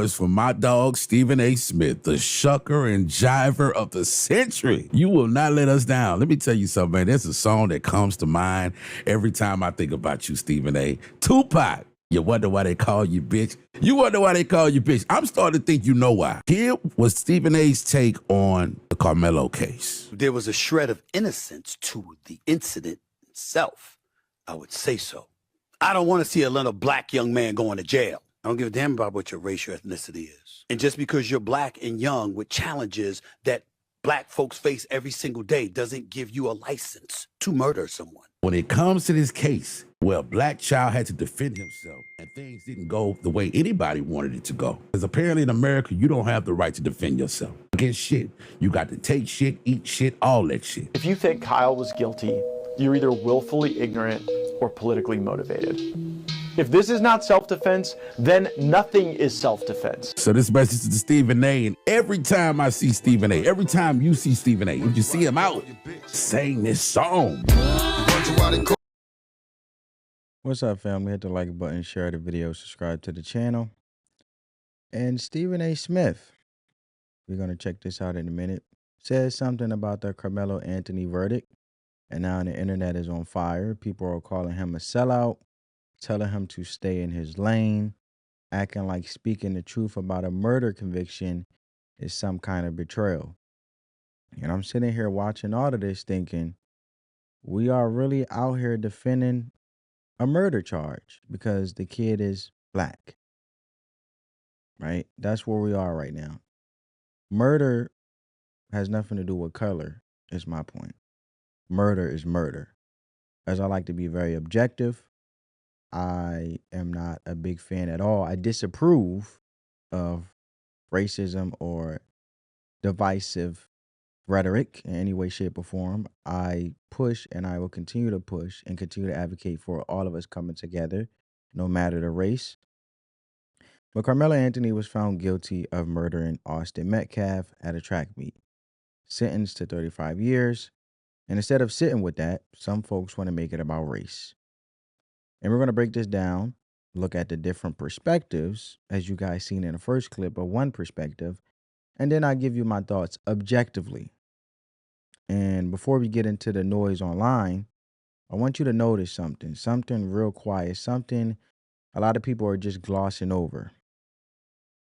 voice for my dog, Stephen A. Smith, the shucker and jiver of the century. You will not let us down. Let me tell you something, man. There's a song that comes to mind every time I think about you, Stephen A. Tupac. You wonder why they call you bitch. You wonder why they call you bitch. I'm starting to think you know why. Here was Stephen A.'s take on the Karmelo case. There was a shred of innocence to the incident itself. I would say so. I don't want to see a little black young man going to jail. I don't give a damn about what your race or ethnicity is. And just because you're black and young with challenges that black folks face every single day doesn't give you a license to murder someone. When it comes to this case, well, black child had to defend himself and things didn't go the way anybody wanted it to go. Because apparently in America, you don't have the right to defend yourself against shit. You got to take shit, eat shit, all that shit. If you think Kyle was guilty, you're either willfully ignorant or politically motivated. If this is not self-defense, then nothing is self-defense. So this message is to Stephen A. And every time I see Stephen A., every time you see Stephen A., if you see him out, sing this song. What's up, family? Hit the like button, share the video, subscribe to the channel. And Stephen A. Smith, we're going to check this out in a minute, says something about the Karmelo Anthony verdict. And now the internet is on fire. People are calling him a sellout, telling him to stay in his lane, acting like speaking the truth about a murder conviction is some kind of betrayal. And I'm sitting here watching all of this thinking, we are really out here defending a murder charge because the kid is black, right? That's where we are right now. Murder has nothing to do with color, is my point. Murder is murder. As I like to be very objective, I am not a big fan at all. I disapprove of racism or divisive rhetoric in any way, shape, or form. I push and I will continue to push and continue to advocate for all of us coming together, no matter the race. But Karmelo Anthony was found guilty of murdering Austin Metcalf at a track meet, sentenced to 35 years. And instead of sitting with that, some folks want to make it about race. And we're going to break this down, look at the different perspectives, as you guys seen in the first clip of one perspective, and then I'll give you my thoughts objectively. And before we get into the noise online, I want you to notice something real quiet, something a lot of people are just glossing over.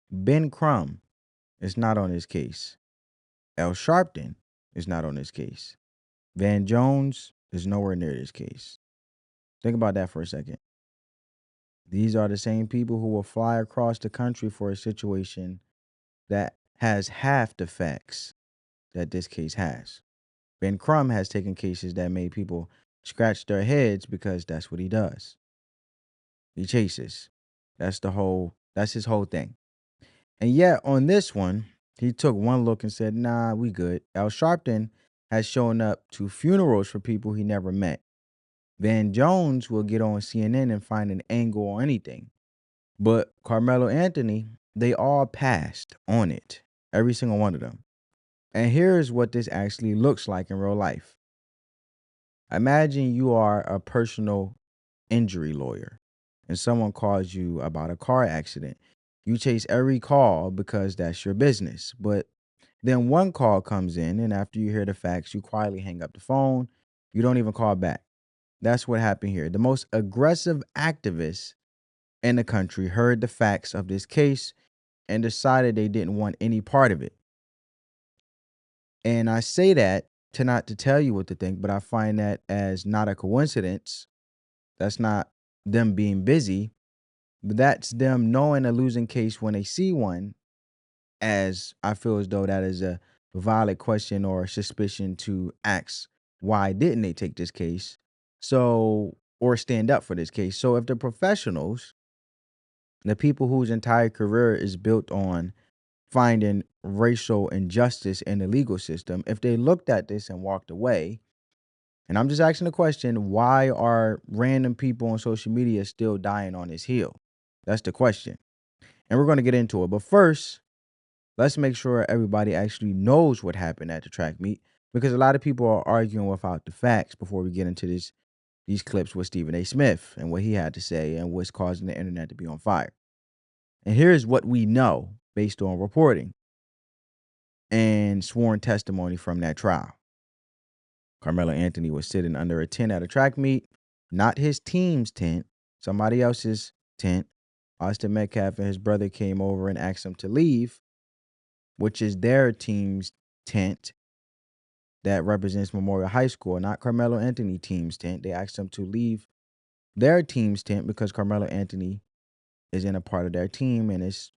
Ben Crumb is not on this case. Al Sharpton is not on this case. Van Jones is nowhere near this case. Think about that for a second. These are the same people who will fly across the country for a situation that has half the facts that this case has. Ben Crumb has taken cases that made people scratch their heads because that's what he does. He chases. That's his whole thing. And yet on this one, he took one look and said, nah, we good. Al Sharpton has shown up to funerals for people he never met. Van Jones will get on CNN and find an angle on anything. But Karmelo Anthony, they all passed on it. Every single one of them. And here's what this actually looks like in real life. Imagine you are a personal injury lawyer and someone calls you about a car accident. You chase every call because that's your business. But then one call comes in and after you hear the facts, you quietly hang up the phone. You don't even call back. That's what happened here. The most aggressive activists in the country heard the facts of this case and decided they didn't want any part of it. And I say that not to tell you what to think, but I find that as not a coincidence. That's not them being busy, but that's them knowing a losing case when they see one, as I feel as though that is a valid question or suspicion to ask, why didn't they take this case? So, or stand up for this case. So if the professionals, the people whose entire career is built on finding racial injustice in the legal system, if they looked at this and walked away, and I'm just asking the question, why are random people on social media still dying on this hill? That's the question. And we're going to get into it. But first, let's make sure everybody actually knows what happened at the track meet, because a lot of people are arguing without the facts before we get into these clips with Stephen A. Smith and what he had to say and what's causing the internet to be on fire. And here's what we know based on reporting and sworn testimony from that trial. Karmelo Anthony was sitting under a tent at a track meet, not his team's tent, somebody else's tent. Austin Metcalf and his brother came over and asked him to leave, which is their team's tent that represents Memorial High School, not Karmelo Anthony team's tent. They asked him to leave their team's tent because Karmelo Anthony is in a part of their team and it's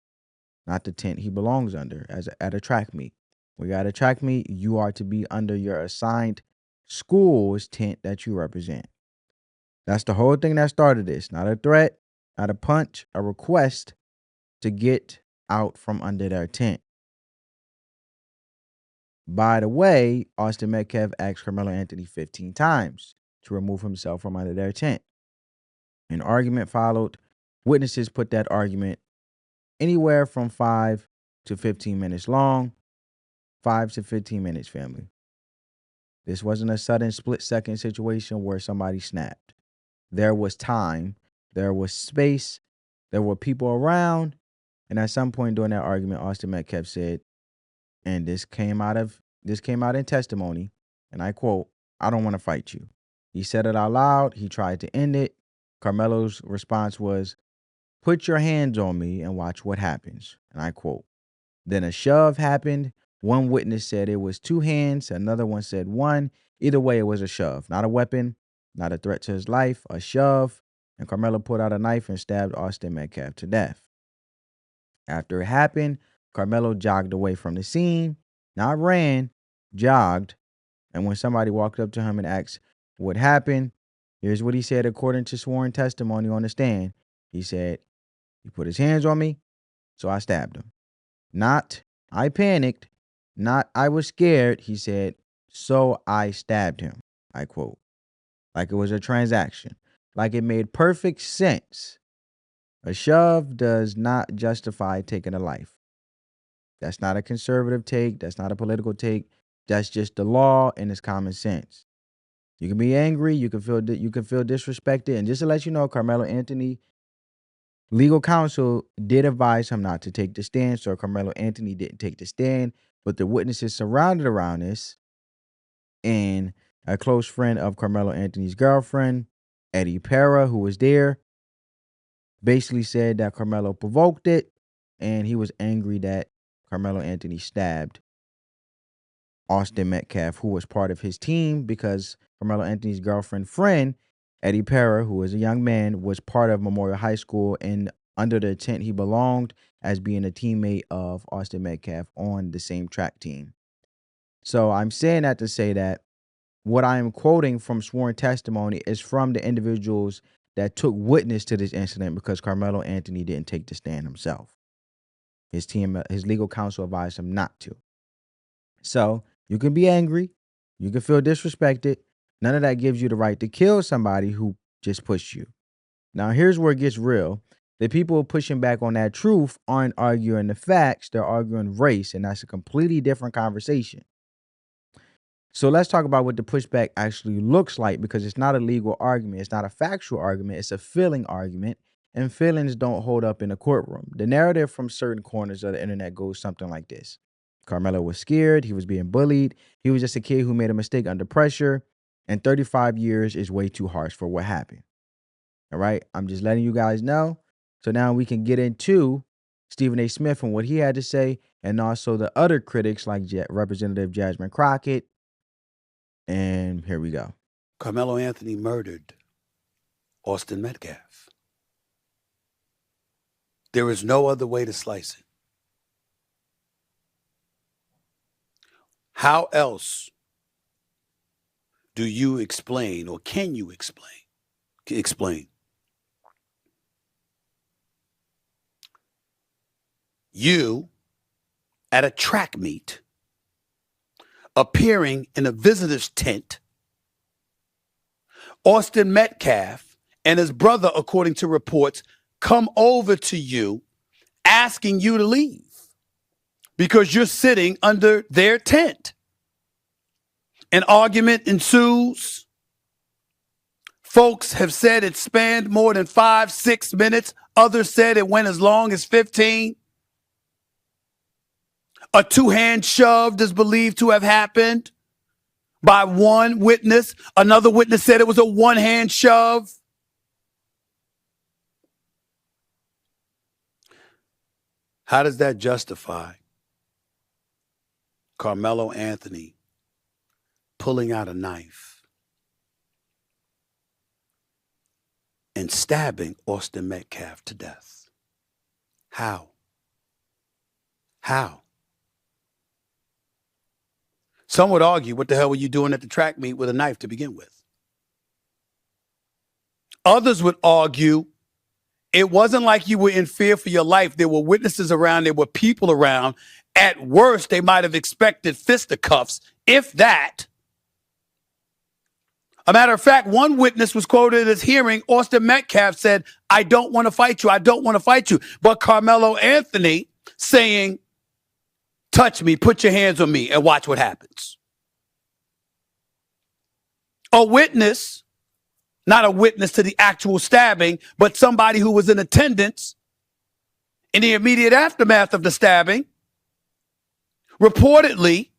not the tent he belongs under at a track meet. We got a track meet, you are to be under your assigned school's tent that you represent. That's the whole thing that started this. Not a threat, not a punch, a request to get out from under their tent. By the way, Austin Metcalf asked Karmelo Anthony 15 times to remove himself from under their tent. An argument followed. Witnesses put that argument anywhere from 5 to 15 minutes long. 5 to 15 minutes, family. This wasn't a sudden split-second situation where somebody snapped. There was time, there was space, there were people around, and at some point during that argument, Austin Metcalf said, and this came out in testimony, and I quote, "I don't want to fight you." He said it out loud. He tried to end it. Karmelo's response was, "Put your hands on me and watch what happens." And I quote. Then a shove happened. One witness said it was 2 hands. Another one said 1. Either way, it was a shove. Not a weapon, not a threat to his life, a shove. And Karmelo pulled out a knife and stabbed Austin Metcalf to death. After it happened, Karmelo jogged away from the scene. Not ran, jogged. And when somebody walked up to him and asked what happened, here's what he said according to sworn testimony on the stand. He said, "He put his hands on me, so I stabbed him. Not, I panicked. Not, I was scared." He said, "So I stabbed him." I quote. Like it was a transaction. Like it made perfect sense. A shove does not justify taking a life. That's not a conservative take. That's not a political take. That's just the law and it's common sense. You can be angry. You can feel disrespected. And just to let you know, Karmelo Anthony legal counsel did advise him not to take the stand. So Karmelo Anthony didn't take the stand. But the witnesses surrounded around this, and a close friend of Karmelo Anthony's girlfriend, Eddie Pera, who was there, basically said that Karmelo provoked it, and he was angry that Karmelo Anthony stabbed Austin Metcalf, who was part of his team, because Karmelo Anthony's girlfriend friend, Eddie Pera, who was a young man, was part of Memorial High School, and under the tent he belonged as being a teammate of Austin Metcalf on the same track team. So I'm saying that to say that what I am quoting from sworn testimony is from the individuals that took witness to this incident, because Karmelo Anthony didn't take the stand himself. His team, his legal counsel advised him not to. So you can be angry. You can feel disrespected. None of that gives you the right to kill somebody who just pushed you. Now, here's where it gets real. The people pushing back on that truth aren't arguing the facts. They're arguing race, and that's a completely different conversation. So let's talk about what the pushback actually looks like, because it's not a legal argument. It's not a factual argument. It's a feeling argument, and feelings don't hold up in a courtroom. The narrative from certain corners of the internet goes something like this. Karmelo was scared. He was being bullied. He was just a kid who made a mistake under pressure, and 35 years is way too harsh for what happened. All right? I'm just letting you guys know. So now we can get into Stephen A. Smith and what he had to say, and also the other critics like Representative Jasmine Crockett. And here we go. Karmelo Anthony murdered Austin Metcalf. There is no other way to slice it. How else do you explain, or can you explain? You at a track meet, appearing in a visitor's tent, Austin Metcalf and his brother, according to reports, come over to you asking you to leave because you're sitting under their tent. An argument ensues. Folks have said it spanned more than 5-6 minutes, Others said it went as long as 15. A two-hand shove is believed to have happened by one witness. Another witness said it was a one-hand shove. How does that justify Karmelo Anthony pulling out a knife and stabbing Austin Metcalf to death? How? How? Some would argue, what the hell were you doing at the track meet with a knife to begin with? Others would argue, it wasn't like you were in fear for your life. There were witnesses around. There were people around. At worst, they might have expected fisticuffs, if that. A matter of fact, one witness was quoted as hearing Austin Metcalf said, "I don't want to fight you. I don't want to fight you." But Karmelo Anthony saying, "Touch me, put your hands on me, and watch what happens." A witness, not a witness to the actual stabbing, but somebody who was in attendance in the immediate aftermath of the stabbing, reportedly,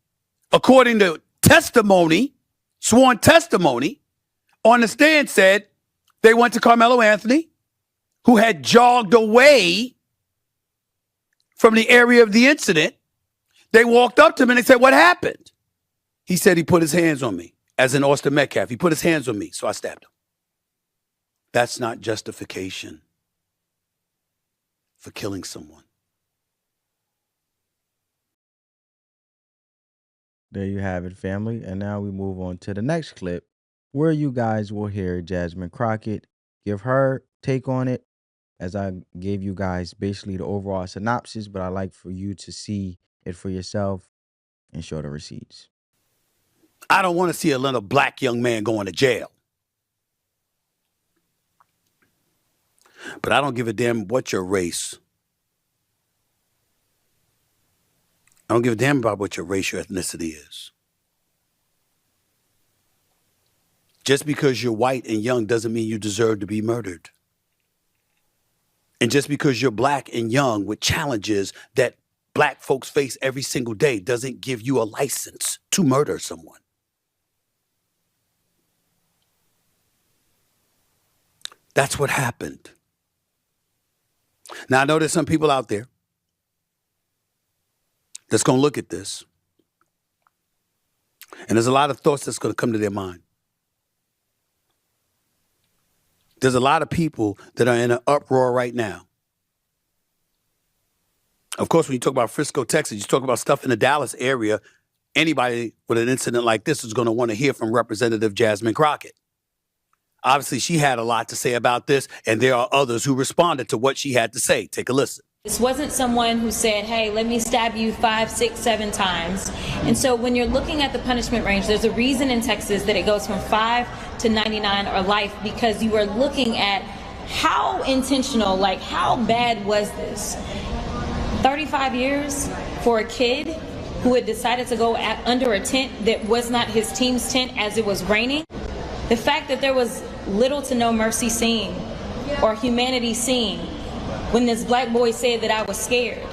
according to testimony, sworn testimony, on the stand said they went to Karmelo Anthony, who had jogged away from the area of the incident. They walked up to him and they said, "What happened?" He said he put his hands on me, as in Austin Metcalf. He put his hands on me, so I stabbed him. That's not justification for killing someone. There you have it, family. And now we move on to the next clip where you guys will hear Jasmine Crockett give her take on it, as I gave you guys basically the overall synopsis, but I like for you to see it for yourself and show the receipts. I don't want to see a little black young man going to jail. But I don't give a damn what your race. I don't give a damn about what your race or ethnicity is. Just because you're white and young doesn't mean you deserve to be murdered. And just because you're black and young with challenges that black folks face every single day doesn't give you a license to murder someone. That's what happened. Now, I know there's some people out there that's going to look at this, and there's a lot of thoughts that's going to come to their mind. There's a lot of people that are in an uproar right now. Of course, when you talk about Frisco, Texas, you talk about stuff in the Dallas area, anybody with an incident like this is going to want to hear from Representative Jasmine Crockett. Obviously, she had a lot to say about this, and there are others who responded to what she had to say. Take a listen. This wasn't someone who said, "Hey, let me stab you 5, 6, 7 times." And so when you're looking at the punishment range, there's a reason in Texas that it goes from 5 to 99 or life, because you are looking at how intentional, like how bad was this? 35 years for a kid who had decided to go under a tent that was not his team's tent as it was raining. The fact that there was little to no mercy seen or humanity seen when this black boy said that I was scared,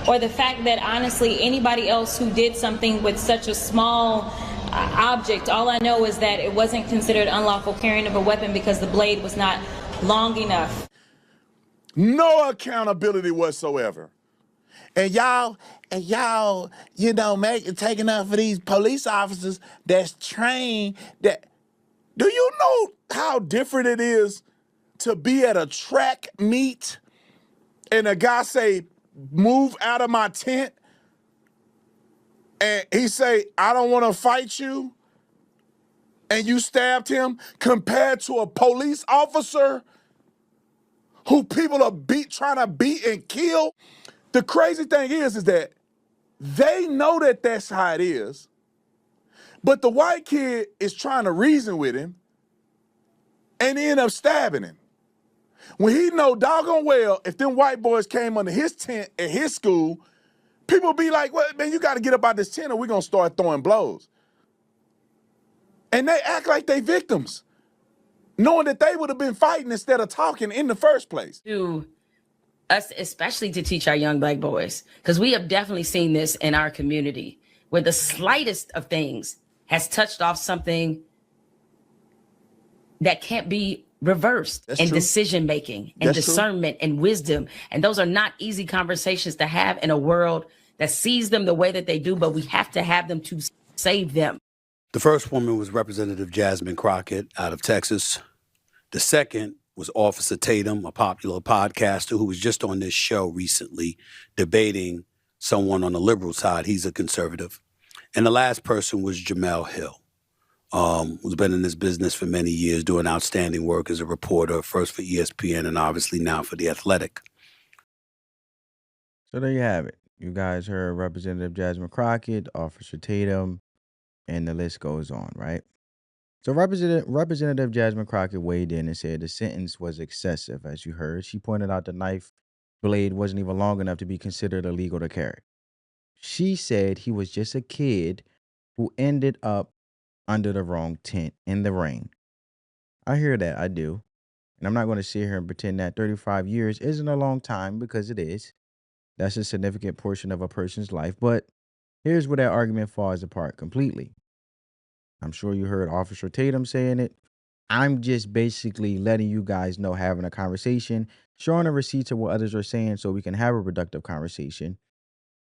or the fact that honestly anybody else who did something with such a small object, all I know is that it wasn't considered unlawful carrying of a weapon because the blade was not long enough. No accountability whatsoever. And y'all, you know, taking up for these police officers that's trained that. Do you know how different it is to be at a track meet and a guy say, "Move out of my tent," and he say, "I don't want to fight you," and you stabbed him, compared to a police officer who people are trying to beat and kill? The crazy thing is that they know that that's how it is, but the white kid is trying to reason with him and end up stabbing him. When he know doggone well, if them white boys came under his tent at his school, people be like, "Well, man, you got to get up out this tent or we're going to start throwing blows." And they act like they victims, knowing that they would have been fighting instead of talking in the first place. To us, especially to teach our young Black boys, because we have definitely seen this in our community where the slightest of things has touched off something that can't be reversed. That's in true. decision making and That's true. discernment and wisdom. And those are not easy conversations to have in a world that sees them the way that they do, but we have to have them to save them. The first woman was Representative Jasmine Crockett out of Texas. The second was Officer Tatum, a popular podcaster who was just on this show recently debating someone on the liberal side. He's a conservative. And the last person was Jamel Hill, who's been in this business for many years, doing outstanding work as a reporter, first for ESPN and obviously now for The Athletic. So there you have it. You guys heard Representative Jasmine Crockett, Officer Tatum, and the list goes on, right? So Representative Jasmine Crockett weighed in and said the sentence was excessive, as you heard. She pointed out the knife blade wasn't even long enough to be considered illegal to carry. She said he was just a kid who ended up under the wrong tent in the rain. I hear that, I do. And I'm not going to sit here and pretend that 35 years isn't a long time, because it is. That's a significant portion of a person's life. But here's where that argument falls apart completely. I'm sure you heard Officer Tatum saying it. I'm just basically letting you guys know, having a conversation, showing the receipts of what others are saying so we can have a productive conversation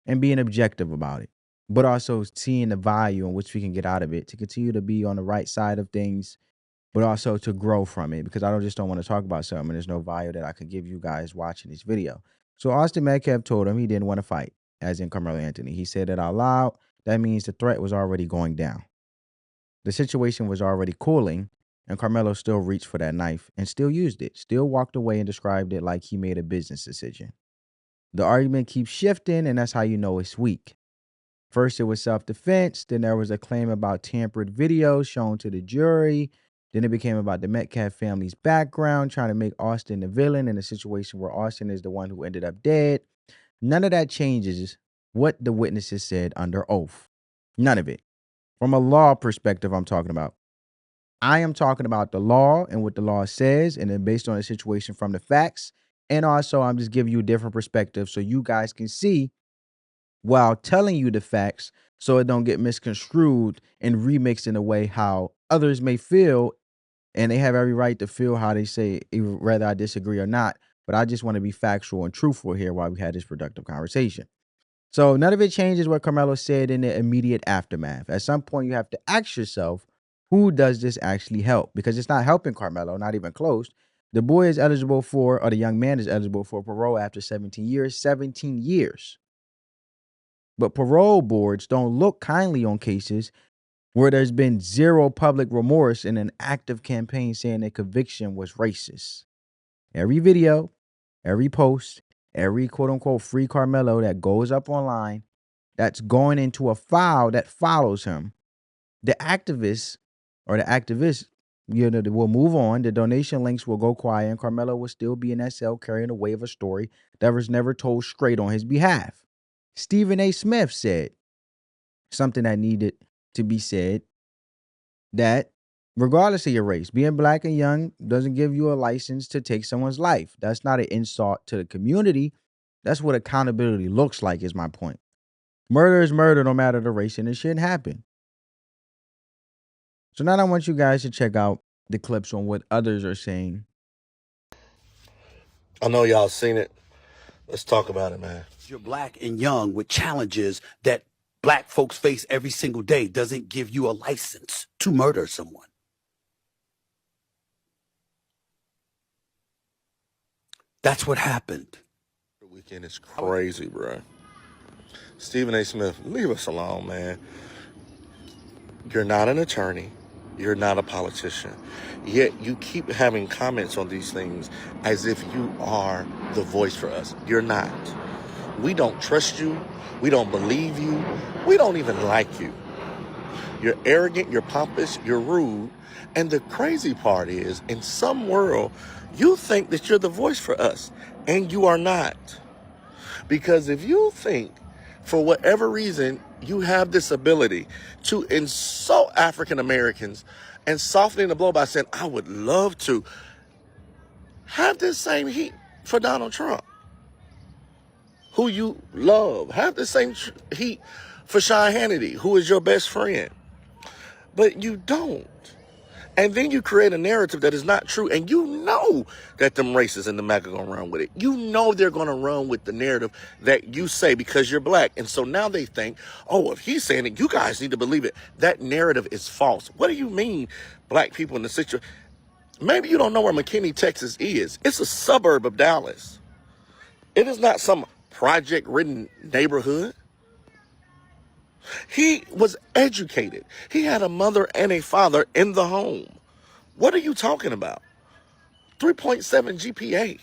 and being objective about it, but also seeing the value in which we can get out of it to continue to be on the right side of things, but also to grow from it, because I don't want to talk about something and there's no value that I could give you guys watching this video. So Austin Metcalf told him he didn't want to fight, as in Karmelo Anthony. He said it out loud. That means the threat was already going down. The situation was already cooling, and Karmelo still reached for that knife and still used it, still walked away and described it like he made a business decision. The argument keeps shifting, and that's how you know it's weak. First, it was self-defense. Then there was a claim about tampered videos shown to the jury. Then it became about the Metcalf family's background, trying to make Austin the villain in a situation where Austin is the one who ended up dead. None of that changes what the witnesses said under oath. None of it. From a law perspective, I'm talking about. I am talking about the law and what the law says, and then based on the situation from the facts. And also, I'm just giving you a different perspective so you guys can see while telling you the facts, so it don't get misconstrued and remixed in a way how others may feel, and they have every right to feel how they say, whether I disagree or not. But I just want to be factual and truthful here while we had this productive conversation. So none of it changes what Karmelo said in the immediate aftermath. At some point, you have to ask yourself, who does this actually help? Because it's not helping Karmelo, not even close. The boy is eligible for, or the young man is eligible for parole after 17 years. 17 years. But parole boards don't look kindly on cases where there's been zero public remorse and an active campaign saying that conviction was racist. Every video, every post, every quote-unquote free Karmelo that goes up online, that's going into a file that follows him, the activists will move on. The donation links will go quiet, and Karmelo will still be in that cell carrying a wave of a story that was never told straight on his behalf. Stephen A. Smith said something that needed to be said, that regardless of your race, being black and young doesn't give you a license to take someone's life. That's not an insult to the community. That's what accountability looks like, is my point. Murder is murder no matter the race, and it shouldn't happen. So now I want you guys to check out the clips on what others are saying. I know y'all seen it. Let's talk about it, man. You're black and young with challenges that black folks face every single day doesn't give you a license to murder someone. That's what happened. The weekend is crazy, bro. Stephen A. Smith, leave us alone, man. You're not an attorney. You're not a politician. Yet you keep having comments on these things as if you are the voice for us. You're not. We don't trust you. We don't believe you. We don't even like you. You're arrogant, you're pompous, you're rude. And the crazy part is, in some world, you think that you're the voice for us, and you are not. Because if you think, for whatever reason, you have this ability to insult African Americans and softening the blow by saying, I would love to, have this same heat for Donald Trump. who you love. Have the same heat for Sean Hannity, who is your best friend. But you don't. And then you create a narrative that is not true. And you know that them racists in the MAC are going to run with it. You know they're going to run with the narrative that you say because you're black. And so now they think, oh, if he's saying it, you guys need to believe it. That narrative is false. What do you mean black people in the situation? Maybe you don't know where McKinney, Texas is. It's a suburb of Dallas. It is not some project-ridden neighborhood. He was educated. He had a mother and a father in the home. What are you talking about? 3.7 GPA.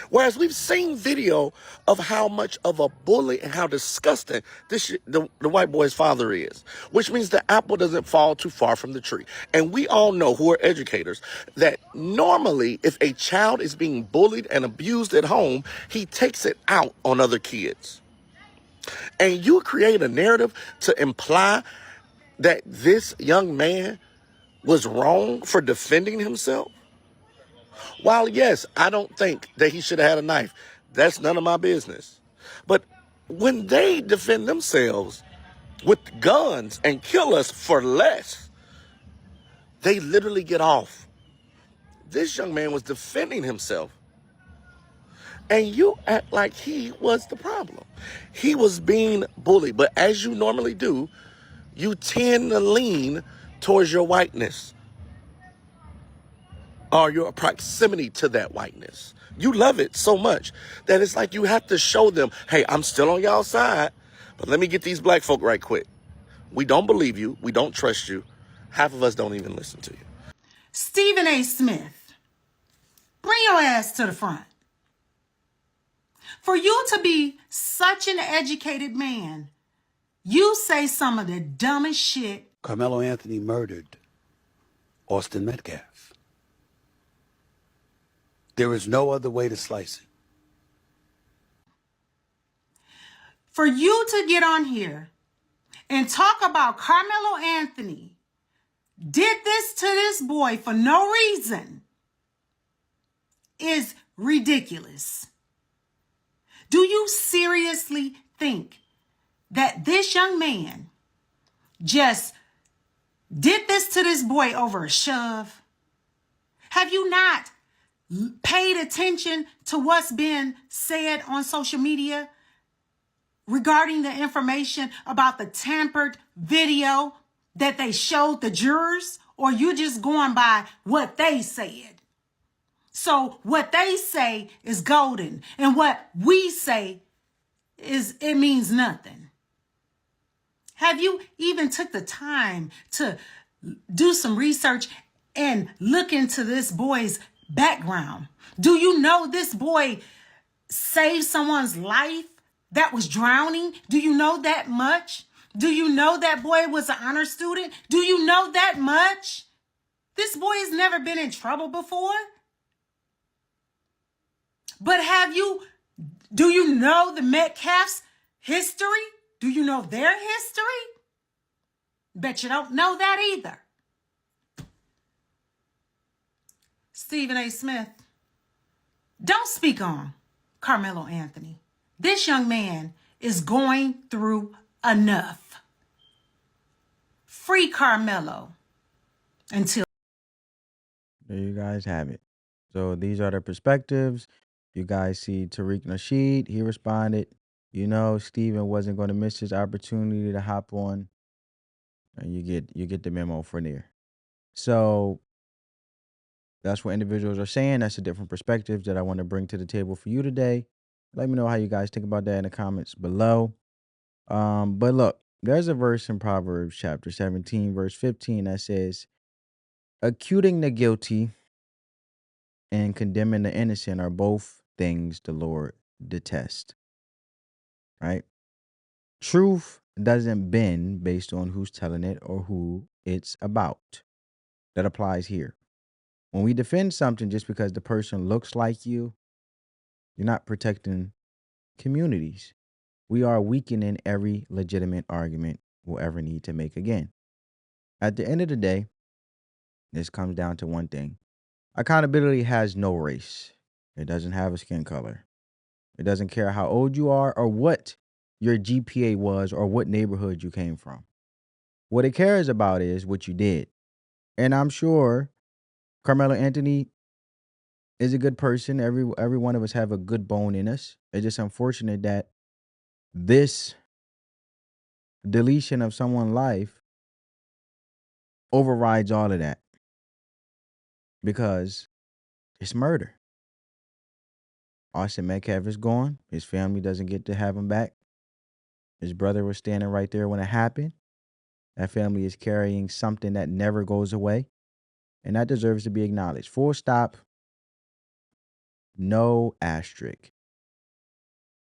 Whereas we've seen video of how much of a bully and how disgusting the white boy's father is, which means the apple doesn't fall too far from the tree. And we all know, who are educators, that normally if a child is being bullied and abused at home, he takes it out on other kids. And you create a narrative to imply that this young man was wrong for defending himself. While, yes, I don't think that he should have had a knife. That's none of my business. But when they defend themselves with guns and kill us for less, they literally get off. This young man was defending himself. And you act like he was the problem. He was being bullied. But as you normally do, you tend to lean towards your whiteness or your proximity to that whiteness. You love it so much that it's like you have to show them, hey, I'm still on y'all side, but let me get these black folk right quick. We don't believe you. We don't trust you. Half of us don't even listen to you. Stephen A. Smith, bring your ass to the front. For you to be such an educated man, you say some of the dumbest shit. Karmelo Anthony murdered Austin Metcalf. There is no other way to slice it. For you to get on here and talk about Karmelo Anthony did this to this boy for no reason is ridiculous. Do you seriously think that this young man just did this to this boy over a shove? Have you not paid attention to what's been said on social media regarding the information about the tampered video that they showed the jurors? Or you just going by what they said? So what they say is golden, and what we say it means nothing. Have you even took the time to do some research and look into this boy's background? Do you know this boy saved someone's life that was drowning? Do you know that much? Do you know that boy was an honor student? Do you know that much? This boy has never been in trouble before. But do you know the Metcalf's history? Do you know their history? Bet you don't know that either. Stephen A. Smith, don't speak on Karmelo Anthony. This young man is going through enough. Free Karmelo until. There you guys have it. So these are the perspectives. You guys see Tariq Nasheed, he responded, Stephen wasn't going to miss his opportunity to hop on. And you get the memo from there. So that's what individuals are saying. That's a different perspective that I want to bring to the table for you today. Let me know how you guys think about that in the comments below. But look, there's a verse in Proverbs chapter 17, verse 15 that says, acquitting the guilty and condemning the innocent are both things the Lord detests. Right? Truth doesn't bend based on who's telling it or who it's about. That applies here. When we defend something just because the person looks like you, you're not protecting communities. We are weakening every legitimate argument we'll ever need to make again. At the end of the day, this comes down to one thing. Accountability has no race. It doesn't have a skin color. It doesn't care how old you are or what your GPA was or what neighborhood you came from. What it cares about is what you did. And I'm sure Karmelo Anthony is a good person. Every one of us have a good bone in us. It's just unfortunate that this deletion of someone's life overrides all of that because it's murder. Austin Metcalf is gone. His family doesn't get to have him back. His brother was standing right there when it happened. That family is carrying something that never goes away, and that deserves to be acknowledged. Full stop. No asterisk.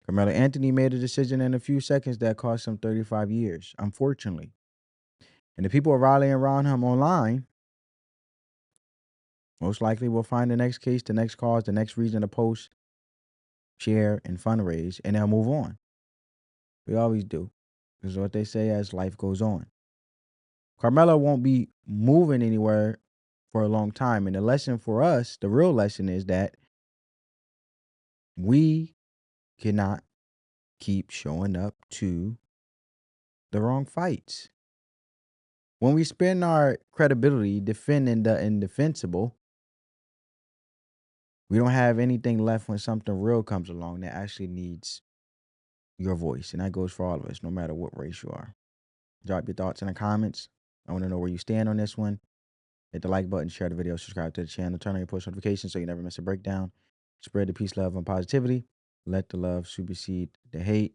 Karmelo Anthony made a decision in a few seconds that cost him 35 years, unfortunately. And the people rallying around him online most likely will find the next case, the next cause, the next reason to post, share, and fundraise, and they'll move on. We always do. This is what they say as life goes on. Karmelo won't be moving anywhere for a long time. And the lesson for us, the real lesson is that we cannot keep showing up to the wrong fights. When we spend our credibility defending the indefensible, we don't have anything left when something real comes along that actually needs your voice. And that goes for all of us, no matter what race you are. Drop your thoughts in the comments. I want to know where you stand on this one. Hit the like button, share the video, subscribe to the channel, turn on your post notifications so you never miss a breakdown. Spread the peace, love, and positivity. Let the love supersede the hate.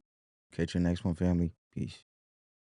Catch you next one, family. Peace.